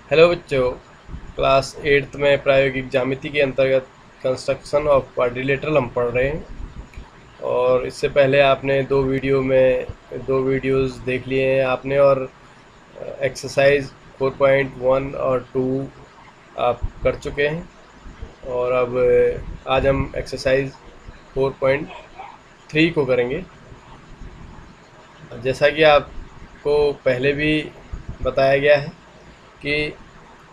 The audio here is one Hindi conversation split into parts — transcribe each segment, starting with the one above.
हेलो बच्चों, क्लास 8th में प्रायोगिक ज्यामिति के अंतर्गत कंस्ट्रक्शन ऑफ क्वाड्रिलेटरल हम पढ़ रहे हैं। और इससे पहले आपने दो वीडियोस देख लिए हैं आपने, और एक्सरसाइज 4.1 और 2 आप कर चुके हैं। और अब आज हम एक्सरसाइज 4.3 को करेंगे। जैसा कि आपको पहले भी बताया गया है कि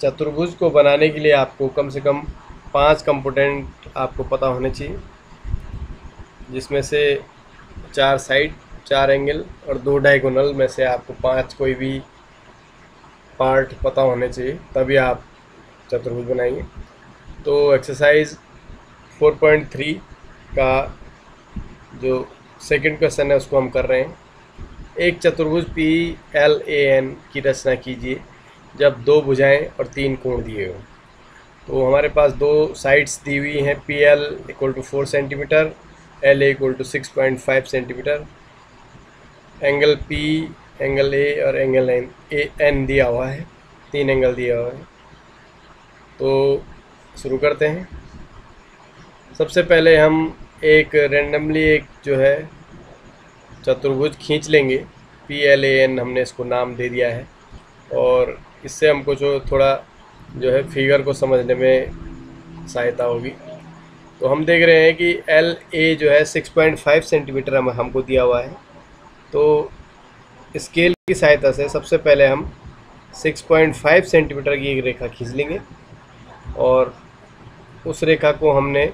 चतुर्भुज को बनाने के लिए आपको कम से कम 5 कंपोनेंट आपको पता होने चाहिए, जिसमें से 4 साइड, 4 एंगल और 2 डायगोनल में से आपको 5 कोई भी पार्ट पता होने चाहिए, तभी आप चतुर्भुज बनाएंगे। तो एक्सरसाइज 4.3 का जो सेकंड क्वेश्चन है उसको हम कर रहे हैं। एक चतुर्भुज PLAN की रचना कीजिए जब 2 भुजाएं और 3 कोण दिए हों। तो हमारे पास 2 साइड्स दी हुई हैं, PL = 4 centimetre, LA = 6.5 centimetre. Angle P, angle A और एंगल N दिया हुआ है, 3 एंगल दिया हुआ है। तो शुरू करते हैं। सबसे पहले हम एक रेंडमली एक जो है चतुर्भुज खींच लेंगे। PLAN हमने इसको नाम दे दिया है, और इससे हमको जो थोड़ा जो है फिगर को समझने में सहायता होगी। तो हम देख रहे हैं कि LA जो है 6.5 सेंटीमीटर हमको दिया हुआ है। तो स्केल की सहायता से सबसे पहले हम 6.5 सेंटीमीटर की एक रेखा खींच लेंगे, और उस रेखा को हमने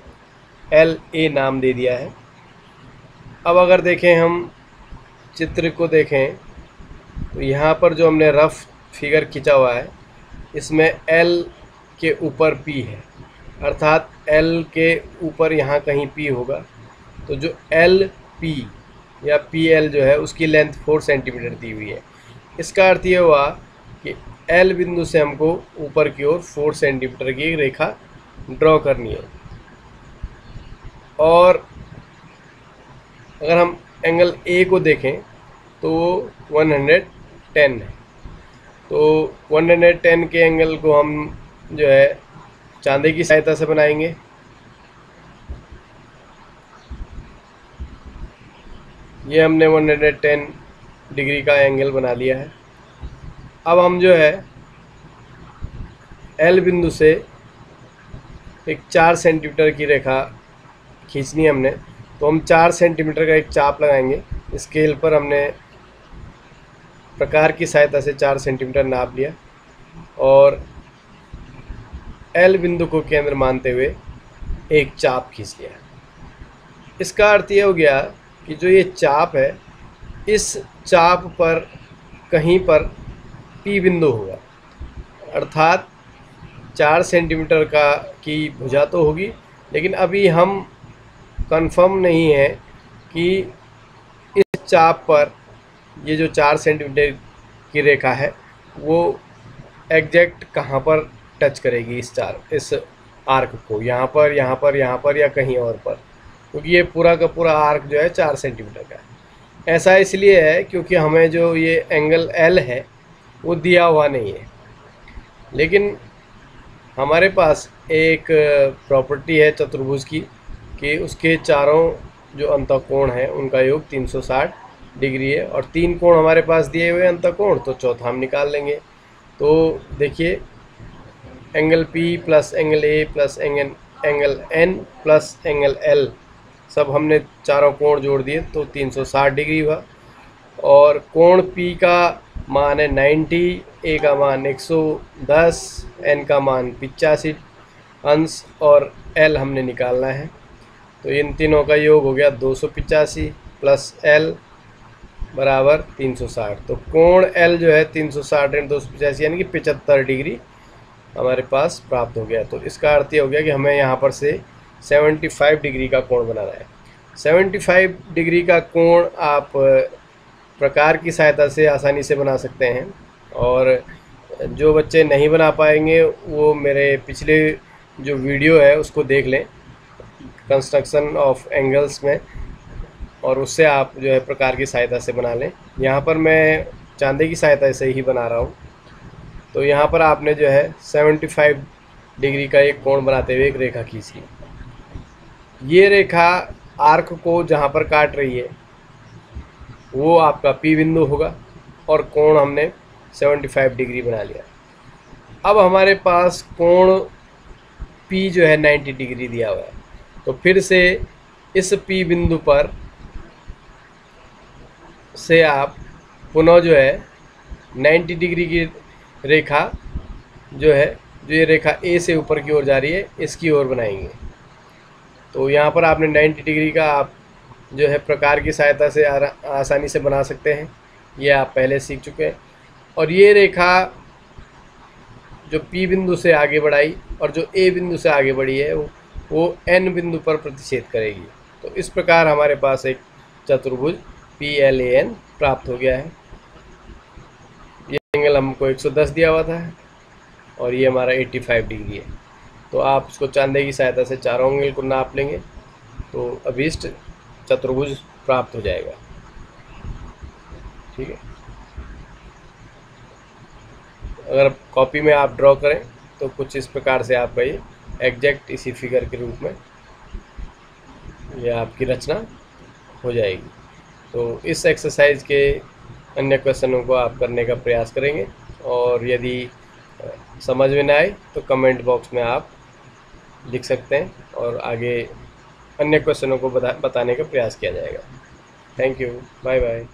LA नाम दे दिया है। अब अगर देखें, हम चित्र को देखें, तो यहाँ पर जो हमने रफ फिगर खींचा हुआ है, इसमें L के ऊपर P है, अर्थात L के ऊपर यहाँ कहीं P होगा। तो जो LP या PL जो है उसकी लेंथ 4 सेंटीमीटर दी हुई है। इसका अर्थ ये हुआ कि L बिंदु से हमको ऊपर की ओर 4 सेंटीमीटर की रेखा ड्रॉ करनी है। और अगर हम एंगल A को देखें तो वो 110 है। तो 110 के एंगल को हम जो है चांदे की सहायता से बनाएंगे। ये हमने 110 डिग्री का एंगल बना लिया है। अब हम जो है L बिंदु से एक 4 सेंटीमीटर की रेखा खींचनी है हमने। तो हम 4 सेंटीमीटर का एक चाप लगाएंगे। स्केल पर हमने प्रकार की सहायता से 4 सेंटीमीटर नाप लिया, और L बिंदु को केंद्र मानते हुए एक चाप खींच लिया। इसका अर्थ ये हो गया कि जो ये चाप है, इस चाप पर कहीं पर P बिंदु होगा, अर्थात 4 सेंटीमीटर की भुजा तो होगी, लेकिन अभी हम कंफर्म नहीं है कि इस चाप पर ये जो 4 सेंटीमीटर की रेखा है वो एग्जैक्ट कहाँ पर टच करेगी इस आर्क को, यहाँ पर, यहाँ पर, यहाँ पर या कहीं और पर, क्योंकि ये पूरा का पूरा आर्क जो है 4 सेंटीमीटर का है। ऐसा इसलिए है क्योंकि हमें जो ये एंगल L है वो दिया हुआ नहीं है, लेकिन हमारे पास एक प्रॉपर्टी है चतुर्भुज की कि उसके चारों जो अंतःकोण हैं उनका योग 360 डिग्री है, और 3 कोण हमारे पास दिए हुए अंतःकोण, तो चौथा हम निकाल लेंगे। तो देखिए, angle P plus angle A plus angle N plus angle L, सब हमने चारों कोण जोड़ दिए तो 360 डिग्री हुआ। और कोण P का मान है 90, A का मान 110, N का मान 85 अंश, और L हमने निकालना है। तो इन तीनों का योग हो गया 285 प्लस L बराबर 360। तो कोण L जो है 360 एंड 285 यानी कि 75 डिग्री हमारे पास प्राप्त हो गया। तो इसका अर्थ ये हो गया कि हमें यहाँ पर से 75 डिग्री का कोण बनाना है। 75 डिग्री का कोण आप प्रकार की सहायता से आसानी से बना सकते हैं, और जो बच्चे नहीं बना पाएंगे वो मेरे पिछले जो वीडियो है उसको देख लें कंस्ट्रक्शन ऑफ एंगल्स में, और उससे आप जो है प्रकार की सहायता से बना लें। यहाँ पर मैं चांदे की सहायता से ही बना रहा हूँ। तो यहाँ पर आपने जो है 75 डिग्री का एक कोण बनाते हुए एक रेखा खींच ली। ये रेखा आर्क को जहाँ पर काट रही है वो आपका P बिंदु होगा और कोण हमने 75 डिग्री बना लिया। अब हमारे पास कोण P जो है 90 डिग्री दिया हुआ है, तो फिर से इस P बिंदु पर से आप पुनः जो है 90 डिग्री की रेखा जो है, जो ये रेखा A से ऊपर की ओर जा रही है, इसकी ओर बनाएंगे। तो यहाँ पर आपने 90 डिग्री का आप जो है प्रकार की सहायता से आसानी से बना सकते हैं, ये आप पहले सीख चुके हैं। और ये रेखा जो P बिंदु से आगे बढ़ाई और जो A बिंदु से आगे बढ़ी है वो N बिंदु पर प्रतिच्छेद करेगी। तो इस प्रकार हमारे पास एक चतुर्भुज PLAN प्राप्त हो गया है। ये एंगल हमको 110 दिया हुआ था और ये हमारा 85 डिग्री है। तो आप इसको चांदे की सहायता से चारों एंगल को नाप लेंगे तो अभीष्ट चतुर्भुज प्राप्त हो जाएगा। ठीक है, अगर कॉपी में आप ड्रॉ करें तो कुछ इस प्रकार से आपका ये एग्जैक्ट इसी फिगर के रूप में ये आपकी रचना हो जाएगी। तो इस एक्सरसाइज के अन्य क्वेश्चनों को आप करने का प्रयास करेंगे और यदि समझ में ना आए तो कमेंट बॉक्स में आप लिख सकते हैं और आगे अन्य क्वेश्चनों को बताने का प्रयास किया जाएगा। Thank you, bye bye.